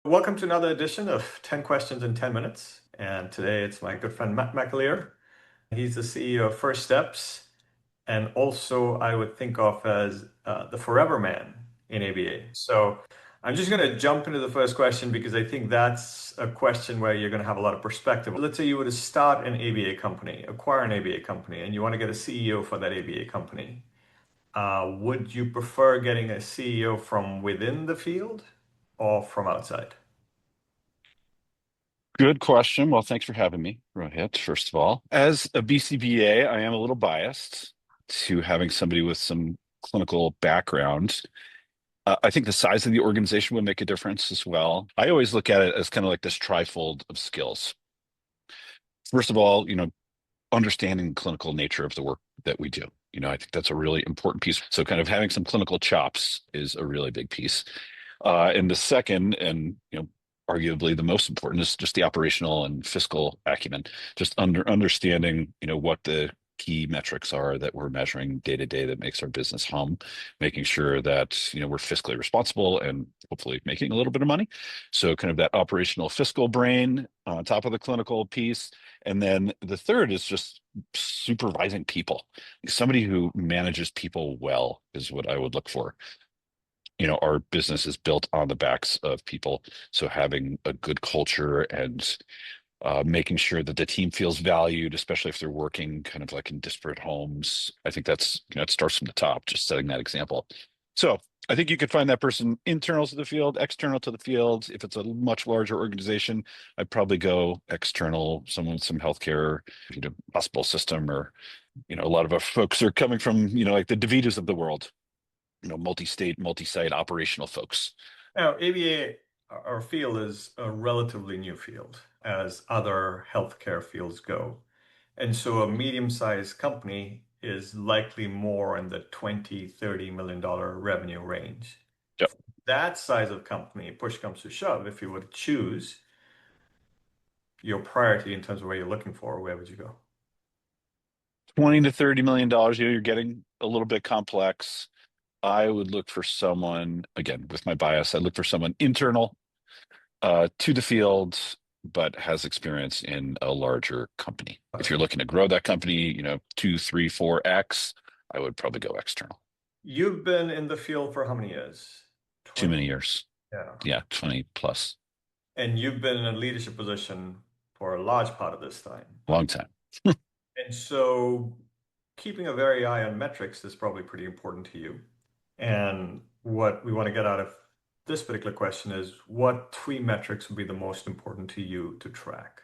Welcome to another edition of 10 Questions in 10 Minutes. And today it's my good friend Matt McAlear. He's the CEO of First Steps, and also I would think of as the forever man in ABA. So I'm just going to jump into the first question because I think that's a question where you're going to have a lot of perspective. Let's say you were to start an ABA company, acquire an ABA company, and you want to get a CEO for that ABA company. Would you prefer getting a CEO from within the field or from outside? Good question. Well, thanks for having me, Rohit, first of all. As a BCBA, I am a little biased to having somebody with some clinical background. I think the size of the organization would make a difference as well. I always look at it as kind of like this trifold of skills. First of all, understanding the clinical nature of the work that we do. I think that's a really important piece. So kind of having some clinical chops is a really big piece. And the second, and arguably the most important, is just the operational and fiscal acumen. Just understanding, what the key metrics are that we're measuring day to day that makes our business hum, making sure that we're fiscally responsible and hopefully making a little bit of money. So kind of that operational fiscal brain on top of the clinical piece. And then the third is just supervising people. Somebody who manages people well is what I would look for. Our business is built on the backs of people. So having a good culture and making sure that the team feels valued, especially if they're working kind of like in disparate homes. I think it starts from the top, just setting that example. So I think you could find that person internal to the field, external to the field. If it's a much larger organization, I'd probably go external, someone with some healthcare, hospital system, or, a lot of our folks are coming from, like the DaVitas of the world, multi-state, multi-site operational folks. Now, ABA, our field is a relatively new field as other healthcare fields go. And so a medium-sized company is likely more in the 20, $30 million revenue range. Yep. That size of company, push comes to shove, if you would choose your priority in terms of where you're looking for, where would you go? 20 to $30 million, you're getting a little bit complex. I would look for someone, again, with my bias, I'd look for someone internal to the field, but has experience in a larger company. If you're looking to grow that company, 2, 3, 4x, I would probably go external. You've been in the field for how many years? Too 20? many years. Yeah. Yeah, 20 plus. And you've been in a leadership position for a large part of this time. Long time. And so keeping a very eye on metrics is probably pretty important to you. And what we want to get out of this particular question is what three metrics would be the most important to you to track?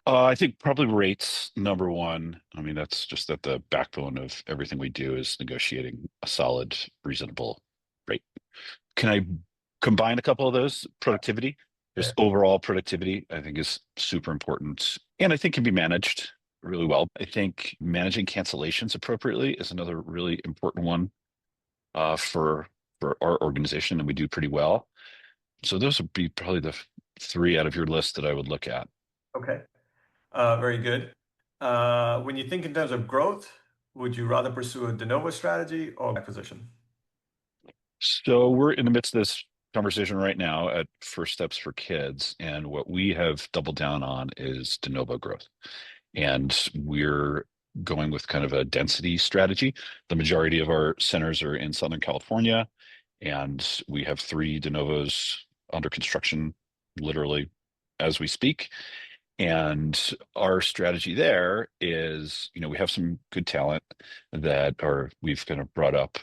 I think probably rates number one. I mean, that's just at the backbone of everything we do is negotiating a solid, reasonable rate. Can I combine a couple of those? Productivity, Yeah. just overall productivity, I think is super important. And I think can be managed really well. I think managing cancellations appropriately is another really important one for our organization, and we do pretty well. So those would be probably the three out of your list that I would look at. Okay. Very good. When you think in terms of growth, would you rather pursue a de novo strategy or acquisition? So we're in the midst of this conversation right now at First Steps for Kids, and what we have doubled down on is de novo growth. And we're going with kind of a density strategy. The majority of our centers are in Southern California, and we have 3 de novos under construction, literally as we speak. And our strategy there is, we have some good talent we've kind of brought up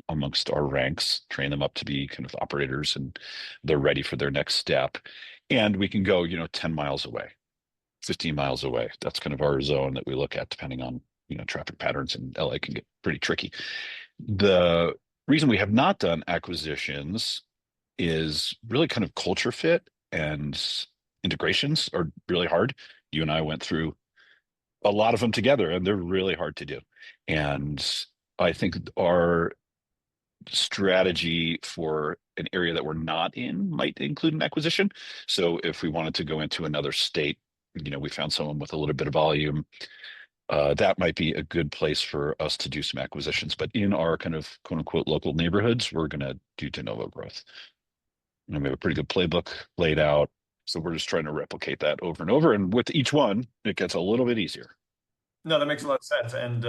amongst our ranks, train them up to be kind of operators, and they're ready for their next step. And we can go, 10 miles away, 15 miles away. That's kind of our zone that we look at, depending on, traffic patterns, and LA can get pretty tricky. The reason we have not done acquisitions is really kind of culture fit, and integrations are really hard. You and I went through a lot of them together, and they're really hard to do. And I think our strategy for an area that we're not in might include an acquisition. So if we wanted to go into another state, we found someone with a little bit of volume, that might be a good place for us to do some acquisitions. But in our kind of quote unquote local neighborhoods, we're going to do de novo growth. We have a pretty good playbook laid out. So we're just trying to replicate that over and over. And with each one, it gets a little bit easier. No, that makes a lot of sense. And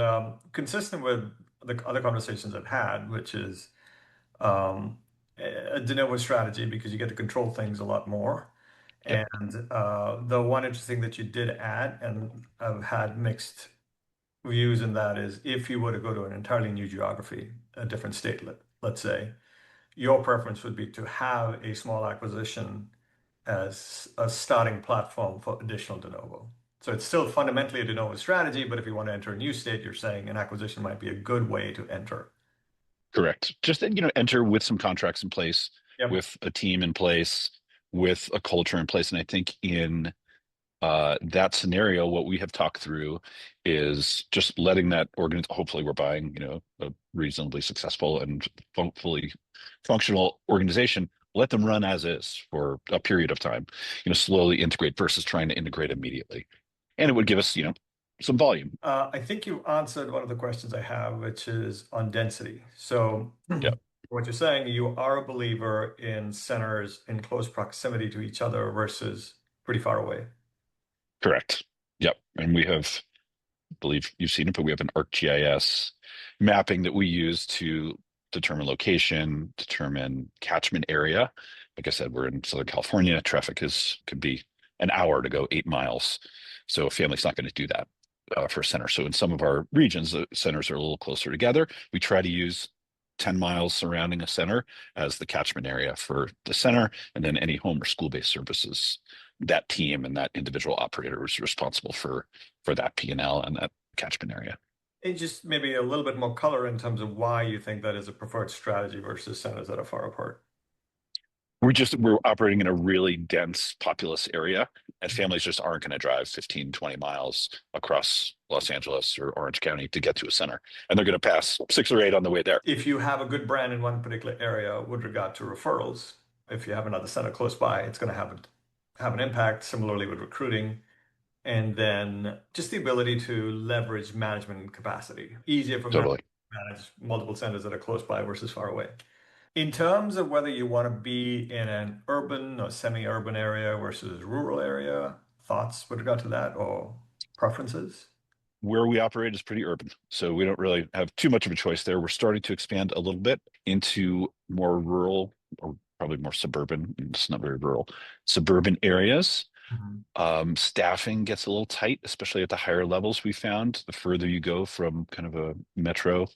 consistent with the other conversations I've had, which is um, a de novo strategy because you get to control things a lot more. Yep, And the one interesting that you did add, and I've had mixed views in that, is if you were to go to an entirely new geography, a different state, let's say, your preference would be to have a small acquisition as a starting platform for additional de novo. So it's still fundamentally a de novo strategy, but if you want to enter a new state, you're saying an acquisition might be a good way to enter. correct. Just enter with some contracts in place, Yep. with a team in place, with a culture in place. And I think in that scenario, what we have talked through is just letting that hopefully we're buying, a reasonably successful and fully functional organization, let them run as is for a period of time, slowly integrate versus trying to integrate immediately. And it would give us, some volume. I think you answered one of the questions I have, which is on density. So Yeah, what you're saying, you are a believer in centers in close proximity to each other versus pretty far away. correct. Yep. And we have believe you've seen it, but we have an ArcGIS mapping that we use to determine location, determine catchment area. Like I said, we're in Southern California. Traffic could be an hour to go 8 miles. So a family's not going to do that for a center. So in some of our regions, the centers are a little closer together. We try to use 10 miles surrounding a center as the catchment area for the center, and then any home or school-based services. That team and that individual operator is responsible for that P&L and that catchment area. And just maybe a little bit more color in terms of why you think that is a preferred strategy versus centers that are far apart. We're operating in a really dense populous area, and families just aren't going to drive 15, 20 miles across Los Angeles or Orange County to get to a center. And they're going to pass 6 or 8 on the way there. If you have a good brand in one particular area with regard to referrals, if you have another center close by, it's going to have an impact. Similarly with recruiting, and then just the ability to leverage management capacity. Easier for management Totally. to manage multiple centers that are close by versus far away. In terms of whether you want to be in an urban or semi-urban area versus rural area, thoughts with regard to that or preferences? Where we operate is pretty urban, so we don't really have too much of a choice there. We're starting to expand a little bit into more rural or probably more suburban. It's not very rural, suburban areas. Mhm. Staffing gets a little tight, especially at the higher levels. We found the further you go from kind of a metro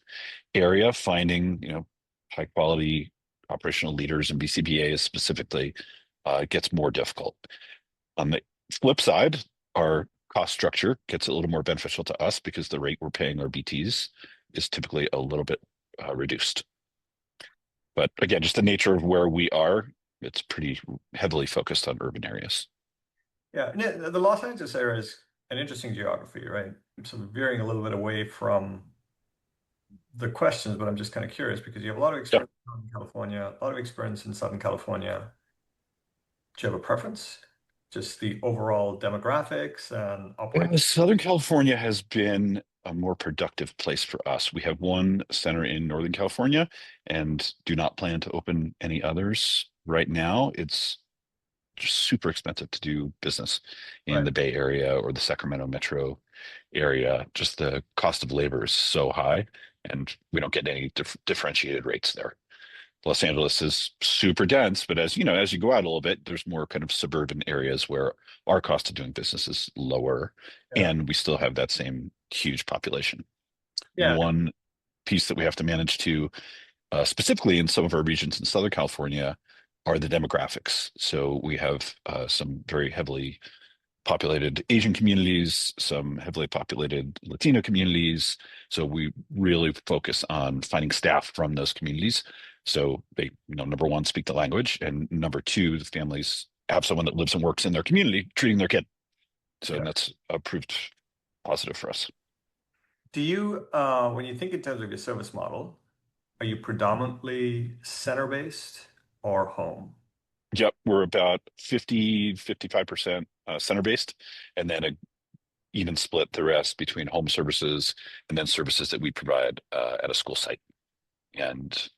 area, finding high quality operational leaders and BCBAs specifically gets more difficult. On the flip side, our cost structure gets a little more beneficial to us because the rate we're paying our BTs is typically a little bit reduced. But again, just the nature of where we are, it's pretty heavily focused on urban areas. Yeah, and the Los Angeles area is an interesting geography, right? So veering a little bit away from the questions, but I'm just kind of curious because you have a lot of Yep. experience in Northern California, a lot of experience in Southern California. Do you have a preference? Just the overall demographics and operate? Yeah, Southern California has been a more productive place for us. We have one center in Northern California and do not plan to open any others right now. It's just super expensive to do business in Right. the Bay Area or the Sacramento metro area. Just the cost of labor is so high, and we don't get any differentiated rates there. Los Angeles is super dense, but as you go out a little bit, there's more kind of suburban areas where our cost of doing business is lower, Yeah. and we still have that same huge population. Yeah. One piece that we have to manage too, specifically in some of our regions in Southern California, are the demographics. So we have some very heavily populated Asian communities, some heavily populated Latino communities. So we really focus on finding staff from those communities. So they, number one, speak the language, and number two, the families have someone that lives and works in their community treating their kid. So Yeah. and that's proved positive for us. Do you, when you think in terms of your service model, are you predominantly center-based or home? Yep, we're about 55% center based, and then a even split the rest between home services and then services that we provide at a school site. And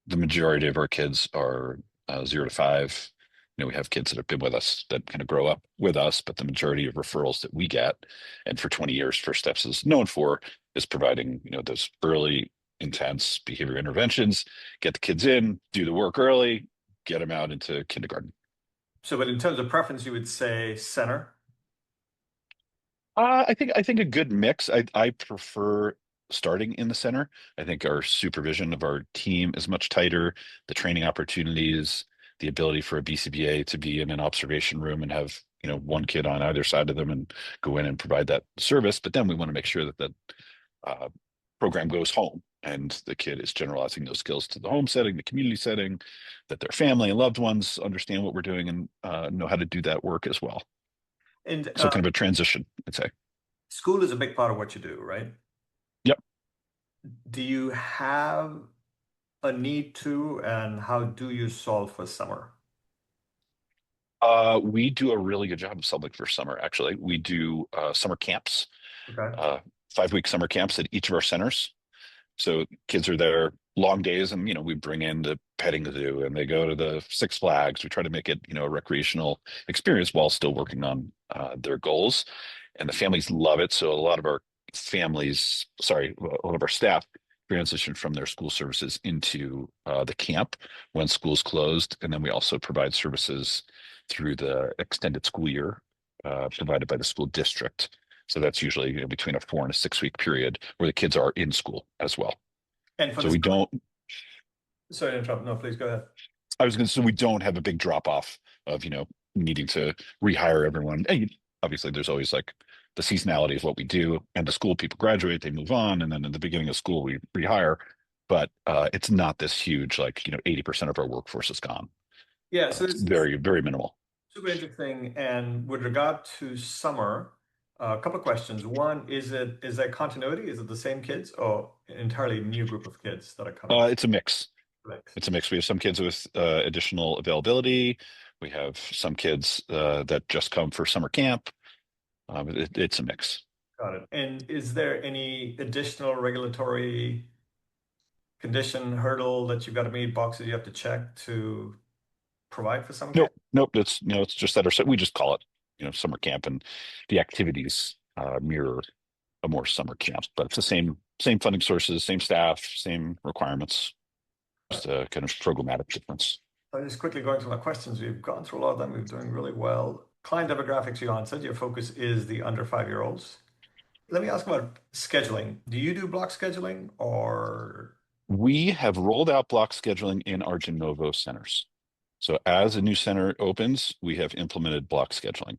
the majority of our kids are 0 to 5. We have kids that have been with us that kind of grow up with us, but the majority of referrals that we get, and for 20 years, First Steps is known for, is providing, those early, intense behavior interventions, get the kids in, do the work early, get them out into kindergarten. So, but in terms of preference, you would say center. I think a good mix. I prefer starting in the center. I think our supervision of our team is much tighter. The training opportunities, the ability for a BCBA to be in an observation room and have, one kid on either side of them and go in and provide that service. But then we want to make sure that the uh, program goes home and the kid is generalizing those skills to the home setting, the community setting, that their family and loved ones understand what we're doing and know how to do that work as well. And So kind of a transition, I'd say. school is a big part of what you do, right? Yep. Do you have a need to, and how do you solve for summer? We do a really good job of Summit for summer, actually. We do summer camps, Okay. uh, 5 week summer camps at each of our centers. So kids are there long days, and we bring in the petting zoo, and they go to the Six Flags. We try to make it a recreational experience while still working on their goals, and the families love it. So a lot of our families, sorry, a lot of our staff transition from their school services into the camp when school's closed, and then we also provide services through the extended school year provided by the school district. So that's usually between a 4 and a 6 week period where the kids are in school as well. And for So the we summer, don't, sorry to interrupt. No, please go ahead. I was going to say, we don't have a big drop off of, needing to rehire everyone. And obviously, there's always like the seasonality of what we do. And the school people graduate, they move on. And then in the beginning of school, we rehire. But it's not this huge, like, 80% of our workforce is gone. Yeah, so It's this is very, very minimal. super interesting. And with regard to summer, a couple of questions. One, is there continuity? Is it the same kids or an entirely new group of kids that are coming? It's a mix. Correct. It's a mix. We have some kids with additional availability. We have some kids that just come for summer camp. It's a mix. Got it. And is there any additional regulatory condition hurdle that you've got to meet, boxes you have to check to provide for summer camp? Nope, nope. It's just that we just call it, summer camp, and the activities mirror a more summer camp, but it's the same funding sources, same staff, same requirements, just a kind of programmatic difference. I'm just quickly going through my questions. We've gone through a lot of them. We're doing really well. Client demographics, you answered. Your focus is the under 5-year-olds. Let me ask about scheduling. Do you do block scheduling or? We have rolled out block scheduling in our Novo centers. So as a new center opens, we have implemented block scheduling,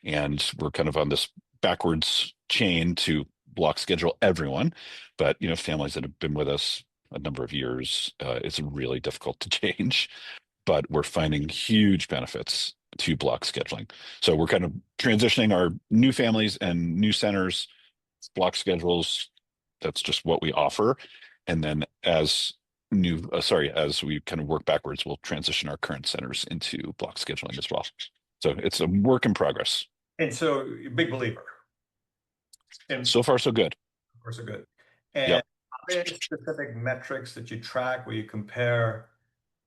and we're kind of on this backwards chain to block schedule everyone. But families that have been with us a number of years, it's really difficult to change. But we're finding huge benefits to block scheduling. So we're kind of transitioning our new families and new centers, block schedules. That's just what we offer. And then as we kind of work backwards, we'll transition our current centers into block scheduling as well. So it's a work in progress. And so, you're a big believer. And So far, so good. of course, are good. And Yep. are there any specific metrics that you track where you compare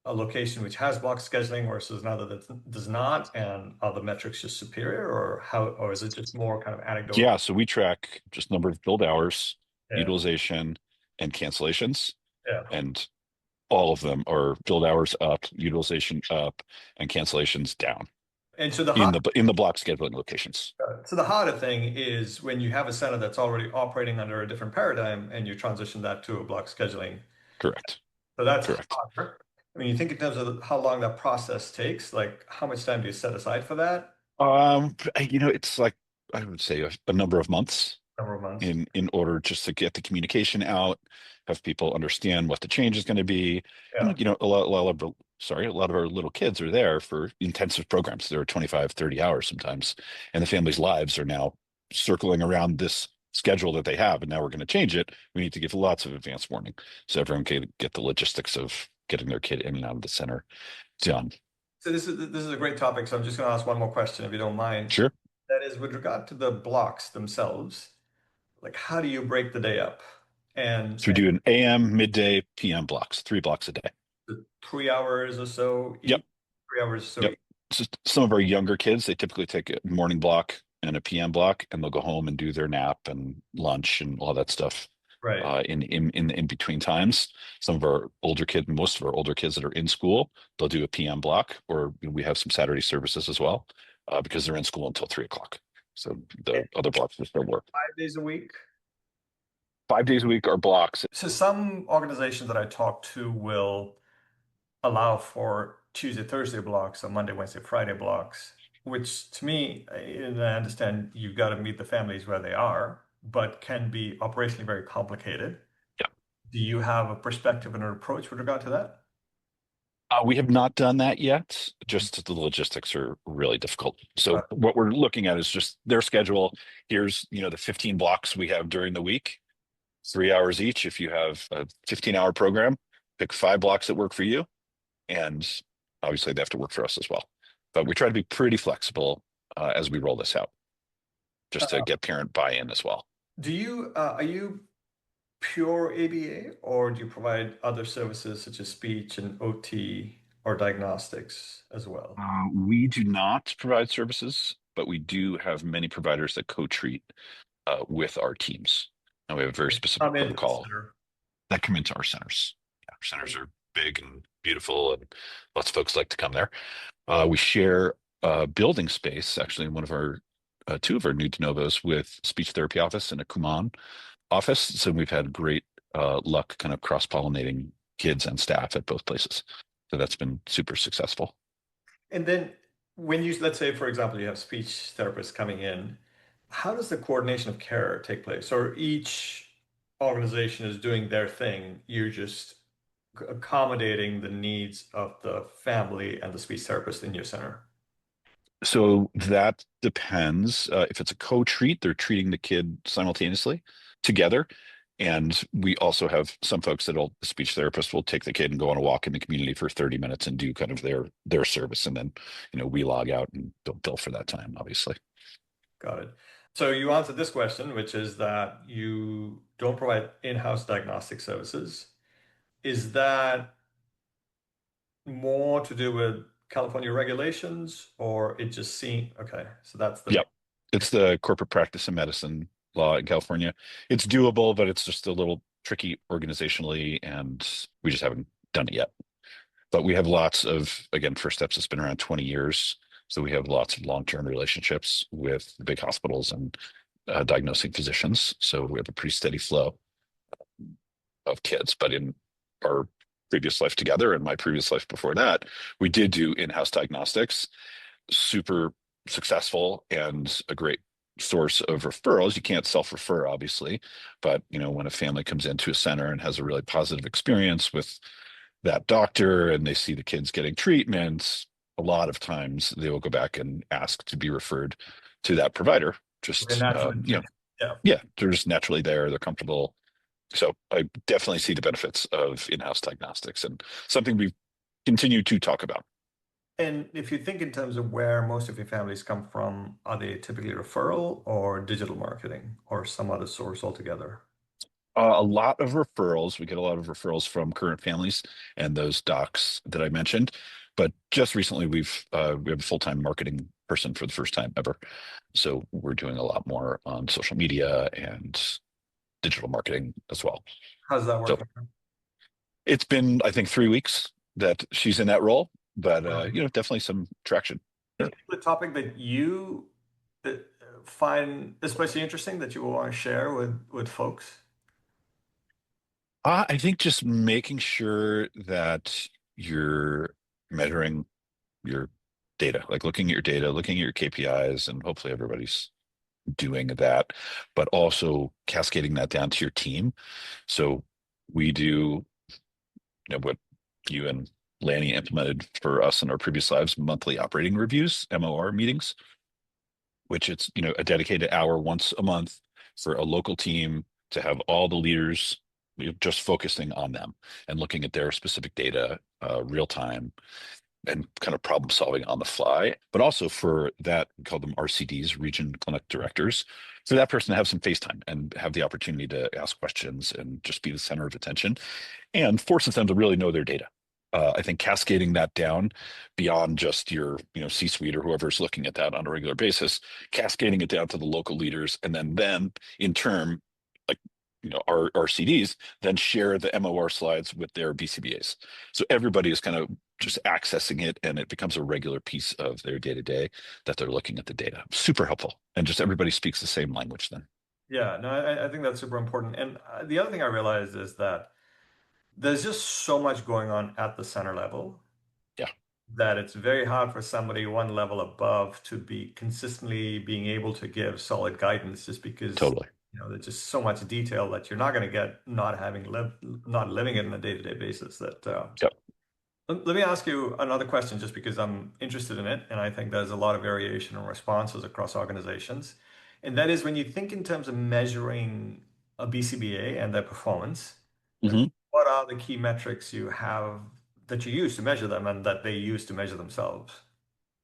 a location which has block scheduling versus another that does not? And are the metrics just superior, or how, or is it just more kind of anecdotal? Yeah. So we track just number of build hours, Yeah, utilization, and cancellations. yeah. And all of them are build hours up, utilization up, and cancellations down And in the block scheduling locations. so the harder thing is when you have a center that's already operating under a different paradigm and you transition that to a block scheduling. Correct. So that's Correct. harder. I mean, you think in terms of how long that process takes, like how much time do you set aside for that? It's like I would say a number of months Number of months. in order just to get the communication out, have people understand what the change is going to be. Yeah. And a lot of our little kids are there for intensive programs. There are 25, 30 hours sometimes, and the family's lives are now circling around this schedule that they have, and now we're going to change it. We need to give lots of advance warning so everyone can get the logistics of getting their kid in and out of the center done. So this is a great topic. So I'm just going to ask one more question, if you don't mind. Sure. That is with regard to the blocks themselves, like how do you break the day up? And So we do an AM, midday, PM blocks, 3 blocks a day. 3 hours or so Yep. each, 3 hours or so Yep. each. Just some of our younger kids, they typically take a morning block and a PM block, and they'll go home and do their nap and lunch and all that stuff Right. in between times. Some of our older kids, most of our older kids that are in school, they'll do a PM block, or we have some Saturday services as well, because they're in school until 3 o'clock. So And the other blocks will still work. 5 days a week. 5 days a week are blocks. So some organizations that I talk to will allow for Tuesday, Thursday blocks or Monday, Wednesday, Friday blocks, which to me, and I understand you've got to meet the families where they are, but can be operationally very complicated. Yeah. Do you have a perspective and an approach with regard to that? We have not done that yet. Mhm. Just the logistics are really difficult. So Got what we're looking at is just their schedule. Here's, the 15 blocks we have during the week, 3 hours each. If you have a 15-hour program, pick 5 blocks that work for you. And obviously they have to work for us as well. But we try to be pretty flexible as we roll this out, it. just to get parent buy-in as well. Are you pure ABA or do you provide other services such as speech and OT or diagnostics as well? We do not provide services, but we do have many providers that co-treat with our teams. And we have a very specific I'm into the protocol center. that come into our centers. Yeah, our centers are big and beautiful, and lots of folks like to come there. We share building space, actually, in one of our two of our new de novos with speech therapy office and a Kuman office. So we've had great luck kind of cross-pollinating kids and staff at both places. So that's been super successful. And then when you, let's say, for example, you have speech therapists coming in, how does the coordination of care take place? Or each organization is doing their thing, you're just accommodating the needs of the family and the speech therapist in your center. So that depends. If it's a co-treat, they're treating the kid simultaneously together. And we also have some folks that'll, the speech therapist will take the kid and go on a walk in the community for 30 minutes and do kind of their service. And then, we log out and bill for that time, obviously. Got it. So you answered this question, which is that you don't provide in-house diagnostic services. Is that more to do with California regulations or it just seemed okay, so that's the main. Yep. It's the corporate practice of medicine law in California. It's doable, but it's just a little tricky organizationally, and we just haven't done it yet. But we have lots of, again, First Steps has been around 20 years. So we have lots of long-term relationships with the big hospitals and diagnosing physicians. So we have a pretty steady flow of kids. But in our previous life together and my previous life before that, we did do in-house diagnostics, super successful and a great source of referrals. You can't self-refer, obviously, but when a family comes into a center and has a really positive experience with that doctor and they see the kids getting treatments, a lot of times they will go back and ask to be referred to that provider. Okay, Just, natural intent. Yeah. yeah, they're just naturally there. They're comfortable. So I definitely see the benefits of in-house diagnostics and something we continue to talk about. And if you think in terms of where most of your families come from, are they typically referral or digital marketing or some other source altogether? A lot of referrals. We get a lot of referrals from current families and those docs that I mentioned. But just recently, we have a full-time marketing person for the first time ever. So we're doing a lot more on social media and digital marketing as well. How's that So working? it's been, I think, 3 weeks that she's in that role, but Um, definitely some traction. Any particular topic that you uh, find especially interesting that you want to share with folks? I think just making sure that you're measuring your data, like looking at your data, looking at your KPIs, and hopefully everybody's doing that, but also cascading that down to your team. So we do, what you and Lanny implemented for us in our previous lives, monthly operating reviews, MOR meetings, which it's, a dedicated hour once a month for a local team to have all the leaders just focusing on them and looking at their specific data real time and kind of problem solving on the fly, but also for that, we call them RCDs, region clinic directors, for that person to have some face time and have the opportunity to ask questions and just be the center of attention and forces them to really know their data. I think cascading that down beyond just your, C-suite or whoever's looking at that on a regular basis, cascading it down to the local leaders, and then in turn, like, our CDs then share the MOR slides with their BCBAs. So everybody is kind of just accessing it, and it becomes a regular piece of their day to day that they're looking at the data. Super helpful, and just everybody speaks the same language then. Yeah, no, I think that's super important. And the other thing I realized is that there's just so much going on at the center level Yeah, that it's very hard for somebody one level above to be consistently being able to give solid guidance just because, totally. there's just so much detail that you're not going to get not living it on a day-to-day basis that Yep. let me ask you another question just because I'm interested in it, and I think there's a lot of variation in responses across organizations. And that is when you think in terms of measuring a BCBA and their performance, like Mhm. what are the key metrics you have that you use to measure them and that they use to measure themselves?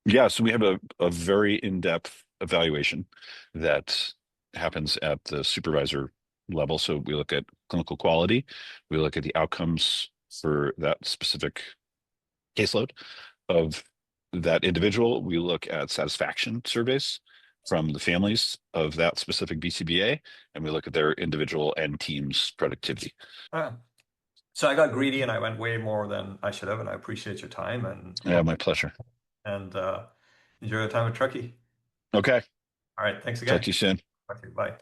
Yeah, so we have a very in-depth evaluation that happens at the supervisor level. So we look at clinical quality, we look at the outcomes for that specific caseload of that individual. We look at satisfaction surveys from the families of that specific BCBA, and we look at their individual and team's productivity. Ah, so I got greedy and I went way more than I should have, and I appreciate your time and Yeah, hope my pleasure. and enjoy your time at Truckee. Okay, All right, thanks talk to again. you soon. Okay, bye.